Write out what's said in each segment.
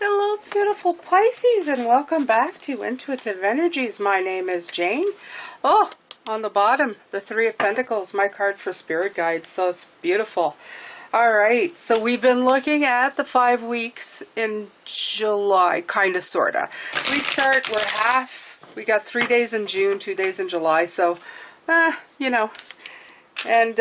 Hello, beautiful Pisces, and welcome back to Intuitive Energies. My name is Jane. Oh, on the bottom, the Three of Pentacles, my card for Spirit Guides, so it's beautiful. All right, so we've been looking at the 5 weeks in July, kind of, sort of. We got 3 days in June, 2 days in July, so, you know, and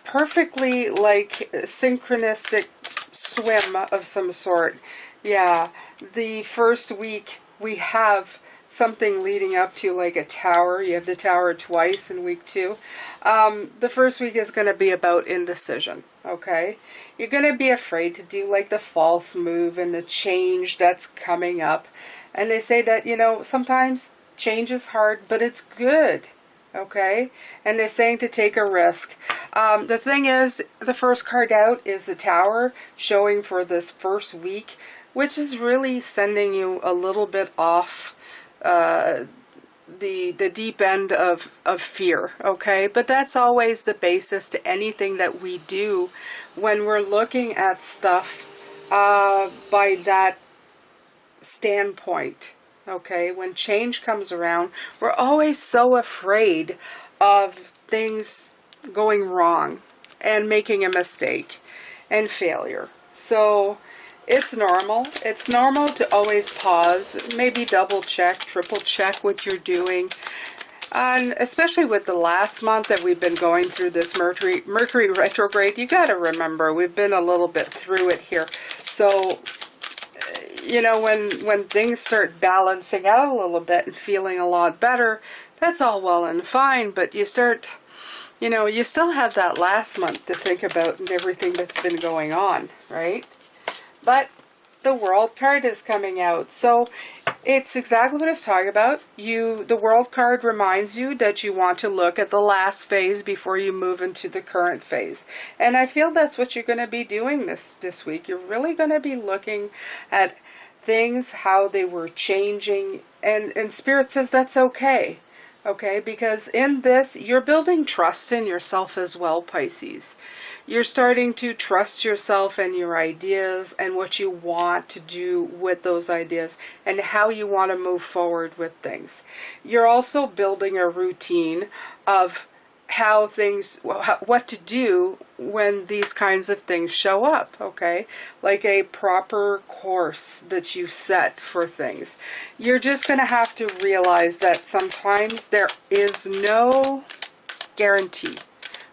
perfectly like synchronistic swim of some sort. Yeah, the first week we have something leading up to like a tower. You have the tower twice in week 2. The first week is going to be about indecision, okay? You're going to be afraid to do like the false move and the change that's coming up. And they say that, you know, sometimes change is hard, but it's good. Okay, and they're saying to take a risk. The thing is, the first card out is the Tower, showing for this first week, which is really sending you a little bit off the deep end of fear. Okay, but that's always the basis to anything that we do when we're looking at stuff by that standpoint. Okay, when change comes around, we're always so afraid of things going wrong and making a mistake and failure. So it's normal. It's normal to always pause, maybe double check, triple check what you're doing. And especially with the last month that we've been going through this Mercury retrograde, you got to remember we've been a little bit through it here. So you know, when things start balancing out a little bit and feeling a lot better, that's all well and fine, but you start, you know, you still have that last month to think about and everything that's been going on, right? But the World card is coming out, so it's exactly what I was talking about. The World card reminds you that you want to look at the last phase before you move into the current phase. And I feel that's what you're going to be doing this week. You're really going to be looking at things, how they were changing, and Spirit says that's okay. Okay, because in this, you're building trust in yourself as well, Pisces. You're starting to trust yourself and your ideas and what you want to do with those ideas and how you want to move forward with things. You're also building a routine of how things, what to do when these kinds of things show up, okay? Like a proper course that you set for things. You're just going to have to realize that sometimes there is no guarantee.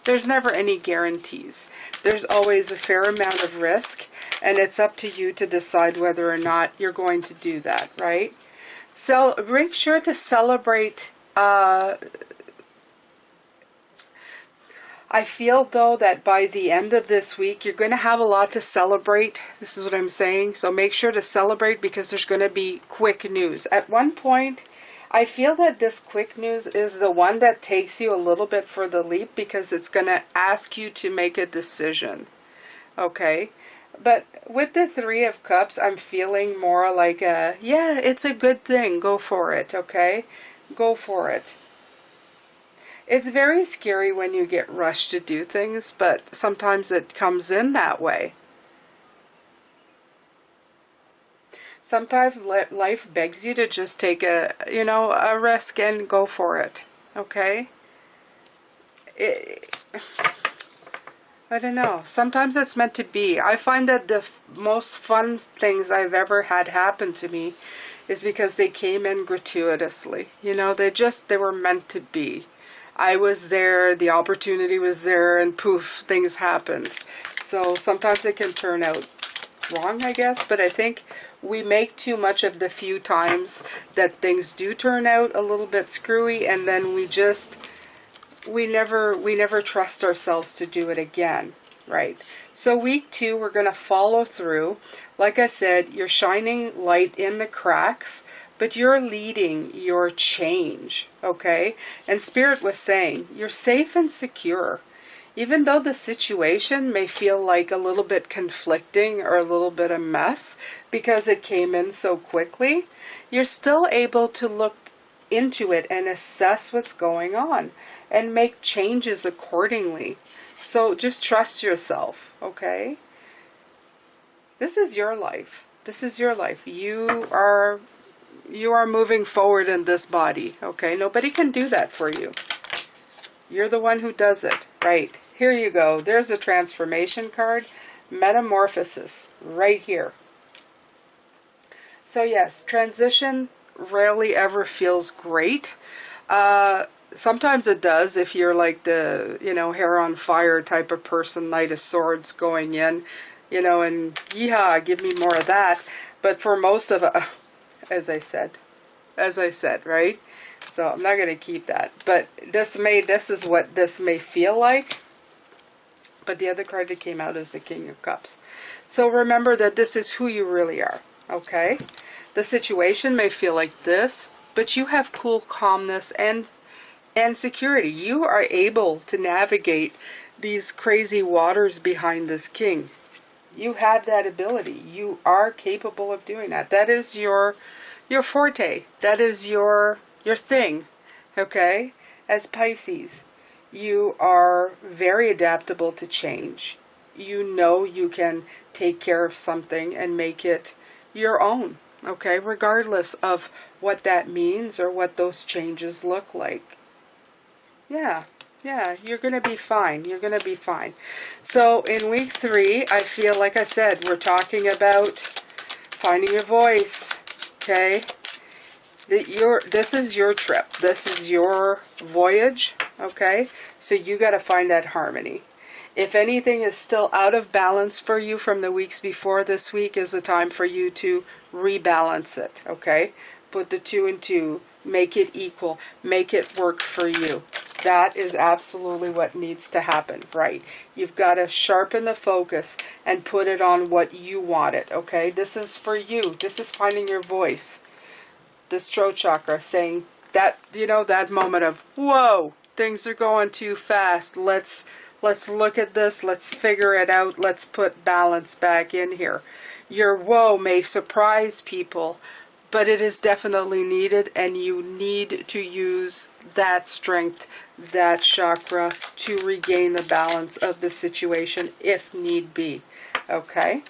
There's never any guarantees. There's always a fair amount of risk, and it's up to you to decide whether or not you're going to do that, right? So make sure to celebrate. I feel, though, that by the end of this week, you're going to have a lot to celebrate. This is what I'm saying. So make sure to celebrate because there's going to be quick news. At one point, I feel that this quick news is the one that takes you a little bit for the leap because it's going to ask you to make a decision. Okay? But with the Three of Cups, I'm feeling more like yeah, it's a good thing. Go for it, okay? Go for it. It's very scary when you get rushed to do things, but sometimes it comes in that way. Sometimes life begs you to just take a risk and go for it, okay? I don't know. Sometimes it's meant to be. I find that the most fun things I've ever had happen to me is because they came in gratuitously. You know, they were meant to be. I was there, the opportunity was there, and poof, things happened. So sometimes it can turn out wrong, I guess, but I think we make too much of the few times that things do turn out a little bit screwy, and then we never trust ourselves to do it again, right? So week 2, we're going to follow through. Like I said, you're shining light in the cracks, but you're leading your change, okay? And Spirit was saying, you're safe and secure. Even though the situation may feel like a little bit conflicting or a little bit a mess because it came in so quickly, you're still able to look into it and assess what's going on and make changes accordingly. So just trust yourself, okay? This is your life. This is your life. You are moving forward in this body, okay? Nobody can do that for you. You're the one who does it, right? Here you go. There's a transformation card, metamorphosis, right here. So yes, transition rarely ever feels great. Sometimes it does if you're like the, hair on fire type of person, Knight of Swords going in, and yeehaw, give me more of that. But for most of it, as I said, right? So I'm not going to keep that. But this is what this may feel like. But the other card that came out is the King of Cups. So remember that this is who you really are, okay? The situation may feel like this, but you have cool calmness and security. You are able to navigate these crazy waters behind this king. You have that ability. You are capable of doing that. That is your forte. That is your thing, okay? As Pisces, you are very adaptable to change. You know you can take care of something and make it your own, okay? Regardless of what that means or what those changes look like. Yeah, you're going to be fine. You're going to be fine. So in week 3, I feel, like I said, we're talking about finding your voice, okay? This is your trip. This is your voyage, okay? So you got to find that harmony. If anything is still out of balance for you from the weeks before, this week is the time for you to rebalance it, okay? Put the 2 and 2, make it equal, make it work for you. That is absolutely what needs to happen, right? You've got to sharpen the focus and put it on what you want it, okay? This is for you. This is finding your voice. This throat chakra saying that, that moment of, whoa, things are going too fast. Let's look at this. Let's figure it out. Let's put balance back in here. Your whoa may surprise people, but it is definitely needed, and you need to use that strength, that chakra, to regain the balance of the situation if need be, okay?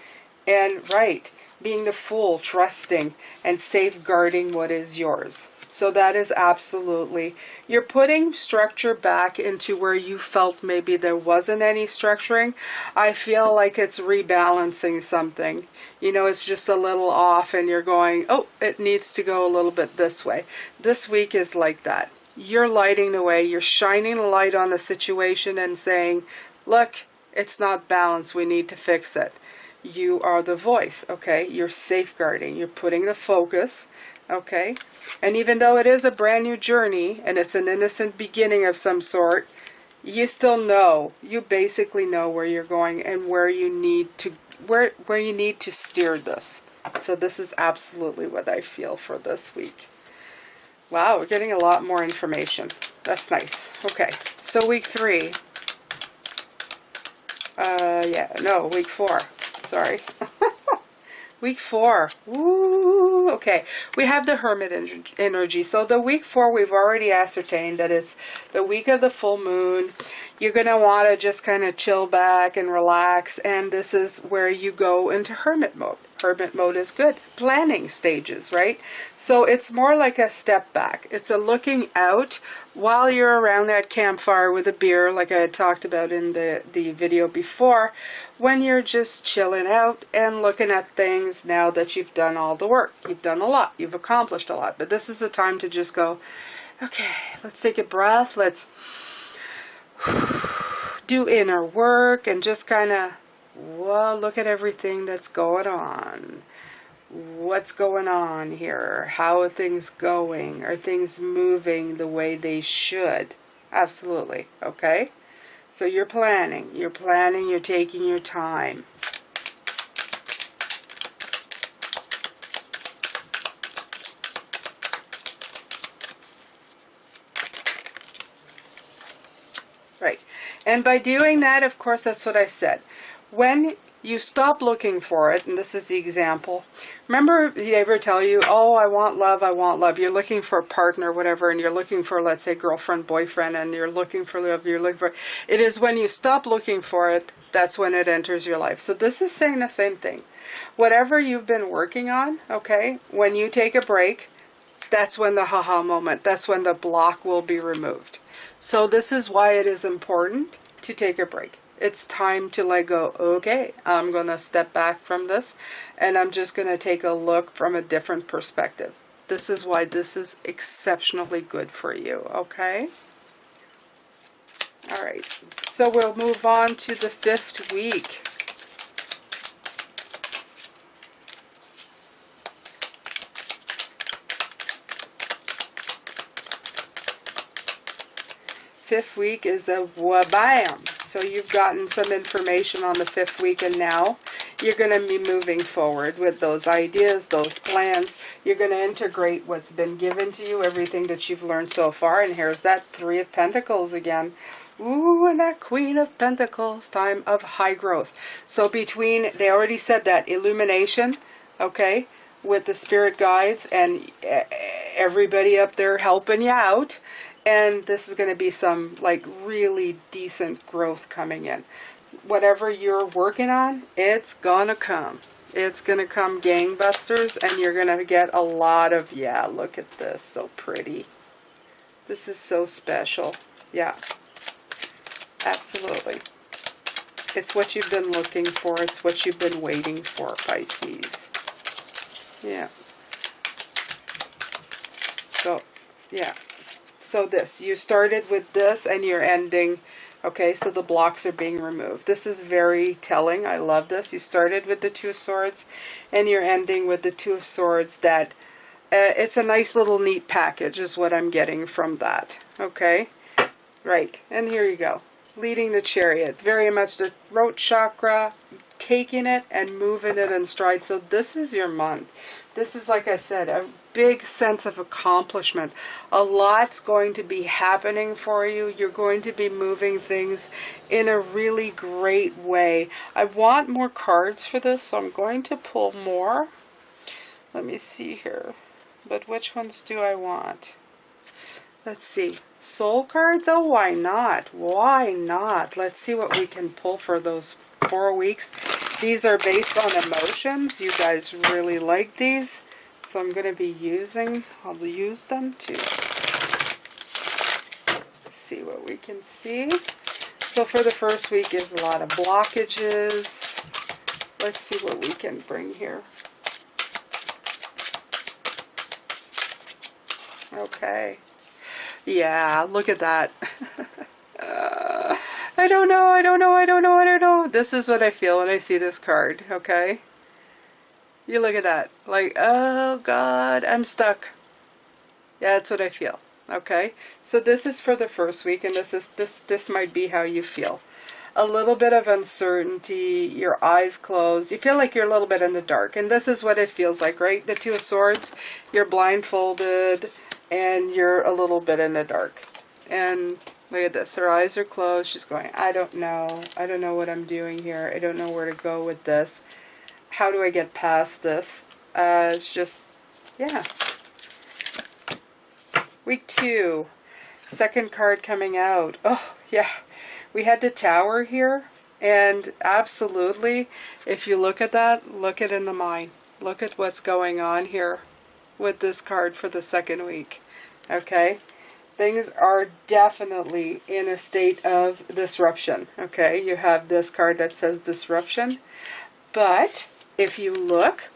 And right, being the Fool, trusting and safeguarding what is yours. So that is absolutely, you're putting structure back into where you felt maybe there wasn't any structuring. I feel like it's rebalancing something. It's just a little off and you're going, oh, it needs to go a little bit this way. This week is like that. You're lighting the way. You're shining a light on the situation and saying, look, it's not balanced. We need to fix it. You are the voice, okay? You're safeguarding. You're putting the focus, okay? And even though it is a brand new journey and it's an innocent beginning of some sort, you still know. You basically know where you're going and where you need to steer this. So this is absolutely what I feel for this week. Wow, we're getting a lot more information. That's nice. Okay, so week 3. Week 4. Sorry. Week 4. Ooh, okay. We have the Hermit energy. So the week 4, we've already ascertained that it's the week of the full moon. You're going to want to just kind of chill back and relax. And this is where you go into hermit mode. Hermit mode is good. Planning stages, right? So it's more like a step back. It's a looking out while you're around that campfire with a beer, like I had talked about in the video before, when you're just chilling out and looking at things now that you've done all the work. You've done a lot. You've accomplished a lot. But this is the time to just go, okay, let's take a breath. Let's do inner work and just kind of, whoa, look at everything that's going on. What's going on here? How are things going? Are things moving the way they should? Absolutely. Okay? So you're planning. You're taking your time. Right. And by doing that, of course, that's what I said. When you stop looking for it, and this is the example. Remember, they ever tell you, oh, I want love, I want love. You're looking for a partner, whatever, and you're looking for, let's say, girlfriend, boyfriend, and you're looking for love, you're looking for... It is when you stop looking for it, that's when it enters your life. So this is saying the same thing. Whatever you've been working on, okay, when you take a break, that's when the haha moment, that's when the block will be removed. So this is why it is important to take a break. It's time to let go. Okay, I'm going to step back from this, and I'm just going to take a look from a different perspective. This is why this is exceptionally good for you, okay? All right, so we'll move on to the 5th week. Fifth week is a wabam. So you've gotten some information on the 5th week, and now you're going to be moving forward with those ideas, those plans. You're going to integrate what's been given to you, everything that you've learned so far. And here's that 3 of Pentacles again. Ooh, and that Queen of Pentacles, time of high growth. So between, they already said that, illumination, okay, with the spirit guides and everybody up there helping you out. And this is going to be some like really decent growth coming in. Whatever you're working on, it's gonna come. It's gonna come gangbusters, and you're gonna get a lot of, yeah, look at this, so pretty. This is so special. Yeah, absolutely. It's what you've been looking for. It's what you've been waiting for, Pisces. Yeah. So, yeah. So this, you started with this and you're ending, okay, so the blocks are being removed. This is very telling. I love this. You started with the 2 of Swords and you're ending with the 2 of Swords. That it's a nice little neat package is what I'm getting from that, okay? Right, and here you go. Leading the Chariot. Very much the throat chakra, taking it and moving it in stride. So this is your month. This is, like I said, a big sense of accomplishment. A lot's going to be happening for you. You're going to be moving things in a really great way. I want more cards for this, so I'm going to pull more. Let me see here. But which ones do I want? Let's see. Soul cards? Oh, why not? Why not? Let's see what we can pull for those 4 weeks. These are based on emotions. You guys really like these. So I'm going to be I'll use them to see what we can see. So for the first week is a lot of blockages. Let's see what we can bring here. Okay. Yeah, look at that. I don't know. This is what I feel when I see this card, okay? You look at that. Like, oh God, I'm stuck. Yeah, that's what I feel. Okay? So this is for the first week, and this might be how you feel. A little bit of uncertainty, your eyes closed. You feel like you're a little bit in the dark, and this is what it feels like, right? The 2 of Swords, you're blindfolded, and you're a little bit in the dark. And look at this. Her eyes are closed. She's going, I don't know. I don't know what I'm doing here. I don't know where to go with this. How do I get past this? It's just, yeah. Week 2. Second card coming out. Oh, yeah. We had the Tower here. And absolutely, if you look at that, look at in the mind. Look at what's going on here with this card for the second week. Okay? Things are definitely in a state of disruption. Okay? You have this card that says disruption. But if you look,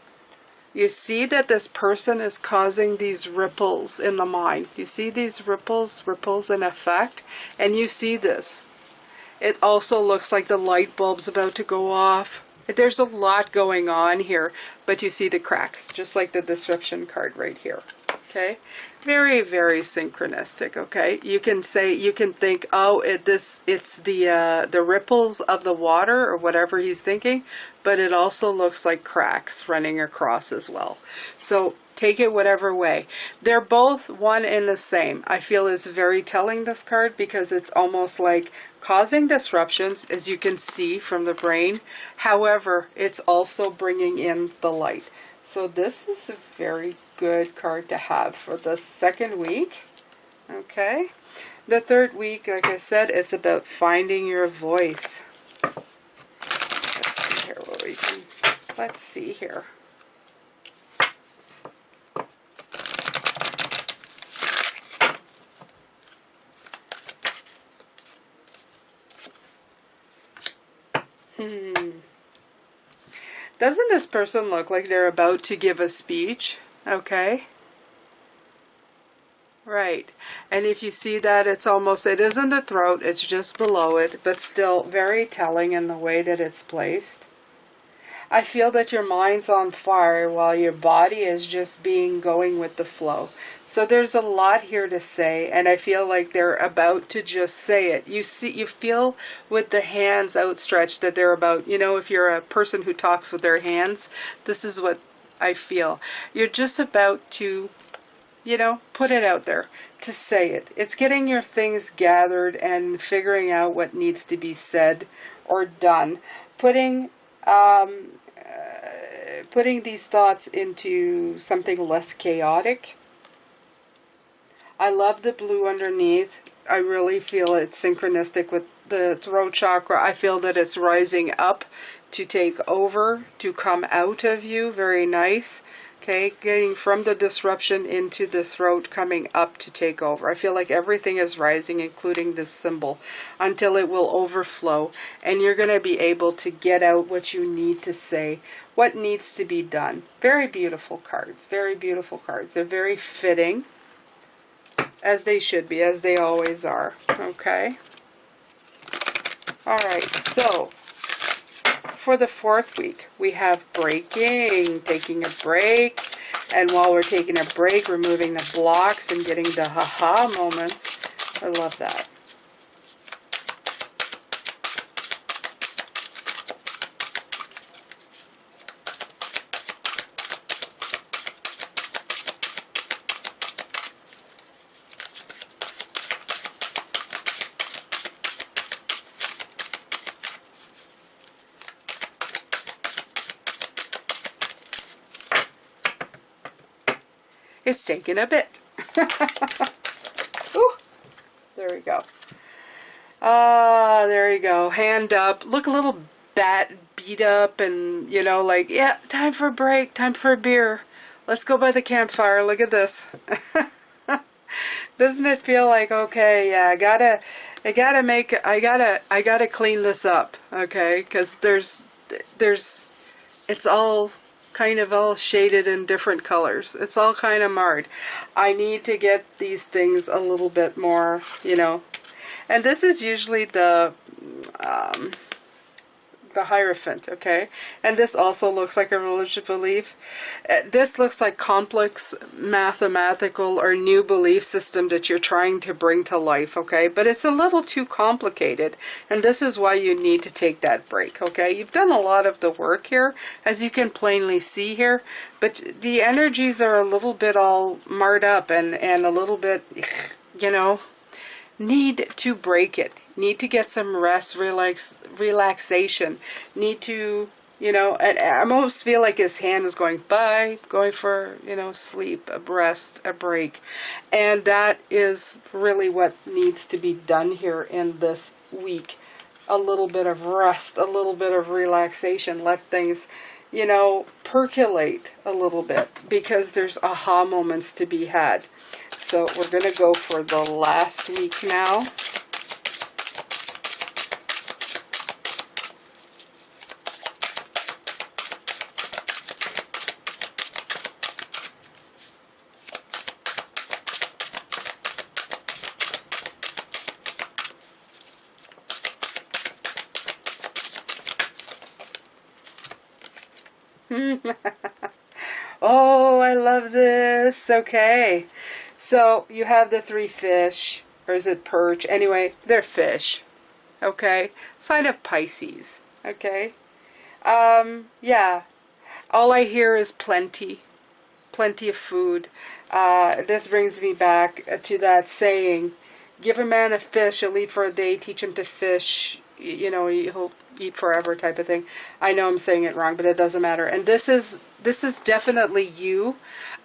you see that this person is causing these ripples in the mind. You see these ripples in effect, and you see this. It also looks like the light bulb's about to go off. There's a lot going on here, but you see the cracks, just like the disruption card right here. Okay, very, very synchronistic. Okay, you can say, you can think, oh, it's the ripples of the water or whatever he's thinking, but it also looks like cracks running across as well. So take it whatever way. They're both one and the same. I feel it's very telling, this card, because it's almost like causing disruptions, as you can see from the brain. However, it's also bringing in the light. So this is a very good card to have for the second week. Okay. The third week, like I said, it's about finding your voice. Let's see here what we can, let's see here. Doesn't this person look like they're about to give a speech? Okay. Right. And if you see that, it's almost, it isn't the throat, it's just below it, but still very telling in the way that it's placed. I feel that your mind's on fire while your body is just going with the flow. So there's a lot here to say, and I feel like they're about to just say it. You see, you feel with the hands outstretched that they're about, you know, if you're a person who talks with their hands, this is what I feel. You're just about to, you know, put it out there, to say it. It's getting your things gathered and figuring out what needs to be said or done. Putting these thoughts into something less chaotic. I love the blue underneath. I really feel it's synchronistic with the throat chakra. I feel that it's rising up to take over, to come out of you. Very nice. Okay, getting from the disruption into the throat, coming up to take over. I feel like everything is rising, including this symbol, until it will overflow. And you're going to be able to get out what you need to say, what needs to be done. Very beautiful cards. Very beautiful cards. They're very fitting, as they should be, as they always are. Okay. All right, so for the fourth week, we have breaking, taking a break. And while we're taking a break, removing the blocks and getting the ha-ha moments. I love that. It's taking a bit. Ooh, there we go. Ah, there you go. Hand up. Look a little beat up and, you know, like, yeah, time for a break, time for a beer. Let's go by the campfire. Look at this. Doesn't it feel like, okay, yeah, I gotta clean this up, okay? Because it's all kind of all shaded in different colors. It's all kind of marred. I need to get these things a little bit more, you know. And this is usually the Hierophant, okay? And this also looks like a religious belief. This looks like complex mathematical or new belief system that you're trying to bring to life, okay? But it's a little too complicated, and this is why you need to take that break, okay? You've done a lot of the work here, as you can plainly see here, but the energies are a little bit all marred up and a little bit, you know, need to break it. Need to get some rest, relaxation. Need to, you know, and I almost feel like his hand is going, bye, going for, you know, sleep, a rest, a break. And that is really what needs to be done here in this week. A little bit of rest, a little bit of relaxation. Let things, you know, percolate a little bit, because there's aha moments to be had. So we're going to go for the last week now. Oh, I love this. Okay. So you have the 3 fish, or is it perch? Anyway, they're fish. Okay. Sign of Pisces. Okay. Yeah. All I hear is plenty. Plenty of food. This brings me back to that saying, give a man a fish, he'll eat for a day, teach him to fish, you know, he'll eat forever type of thing. I know I'm saying it wrong, but it doesn't matter. And this is definitely you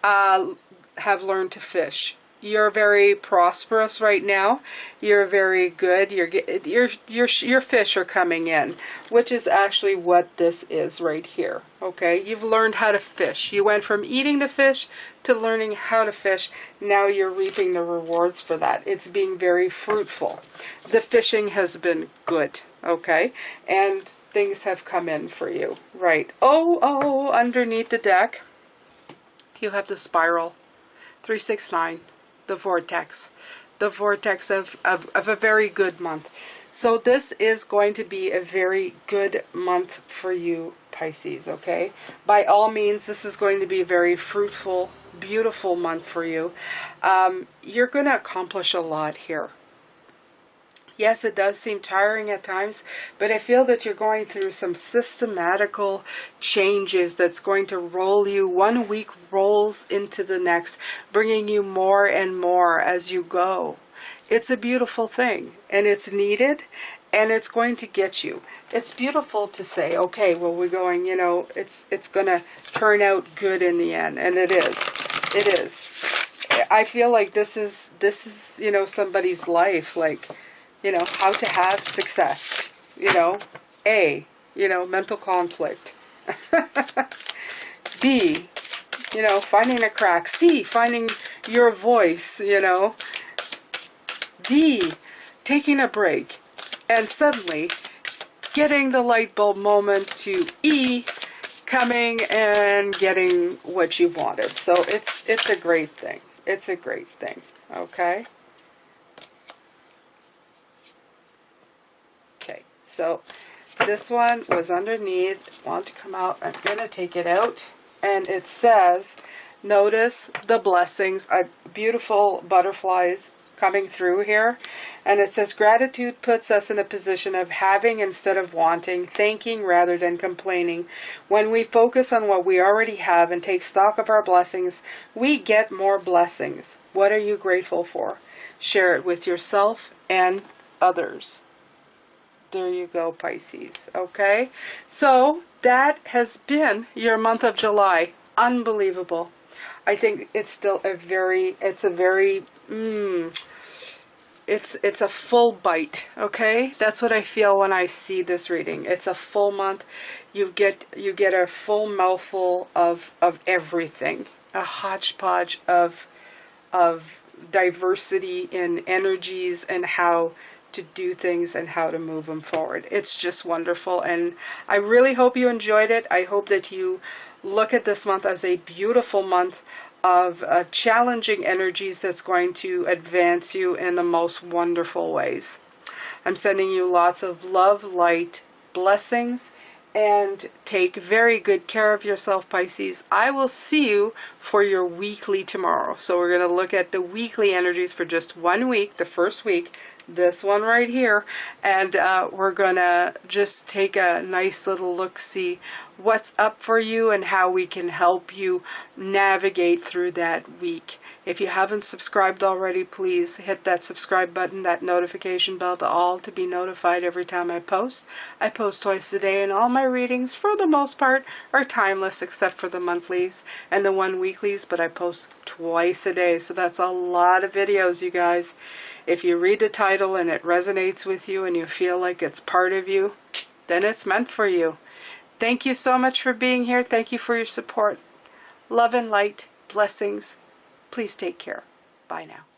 have learned to fish. You're very prosperous right now. You're very good. Your fish are coming in, which is actually what this is right here. Okay, you've learned how to fish. You went from eating the fish to learning how to fish. Now you're reaping the rewards for that. It's being very fruitful. The fishing has been good. Okay, and things have come in for you. Right. Oh, underneath the deck, you have the spiral. 369. The vortex of a very good month. So this is going to be a very good month for you, Pisces, okay? By all means, this is going to be a very fruitful, beautiful month for you. You're going to accomplish a lot here. Yes, it does seem tiring at times, but I feel that you're going through some systematical changes that's going to roll you. 1 week rolls into the next, bringing you more and more as you go. It's a beautiful thing, and it's needed, and it's going to get you. It's beautiful to say, okay, well, we're going, you know, it's going to turn out good in the end, and it is. It is. I feel like this is, you know, somebody's life, like, you know, how to have success, you know, A, you know, mental conflict, B, you know, finding a crack, C, finding your voice, you know, D, taking a break, and suddenly getting the light bulb moment to E, coming and getting what you wanted. So it's a great thing. It's a great thing, okay? So this one was underneath. Want to come out. I'm going to take it out. And it says, notice the blessings. Beautiful butterflies coming through here. And it says, gratitude puts us in a position of having instead of wanting, thanking rather than complaining. When we focus on what we already have and take stock of our blessings, we get more blessings. What are you grateful for? Share it with yourself and others. There you go, Pisces. Okay, so that has been your month of July. Unbelievable. I think it's still a very, it's a full bite. Okay, that's what I feel when I see this reading. It's a full month. You get a full mouthful of everything. A hodgepodge of diversity in energies and how to do things and how to move them forward. It's just wonderful, and I really hope you enjoyed it. I hope that you look at this month as a beautiful month of challenging energies that's going to advance you in the most wonderful ways. I'm sending you lots of love, light, blessings, and take very good care of yourself, Pisces. I will see you for your weekly tomorrow. So we're going to look at the weekly energies for just 1 week, the first week, this one right here, and we're going to just take a nice little look, see what's up for you and how we can help you navigate through that week. If you haven't subscribed already, please hit that subscribe button, that notification bell to all to be notified every time I post. I post twice a day, and all my readings, for the most part, are timeless except for the monthlies and the 1 weeklies, but I post twice a day, so that's a lot of videos, you guys. If you read the title and it resonates with you and you feel like it's part of you, then it's meant for you. Thank you so much for being here. Thank you for your support. Love and light, blessings. Please take care. Bye now.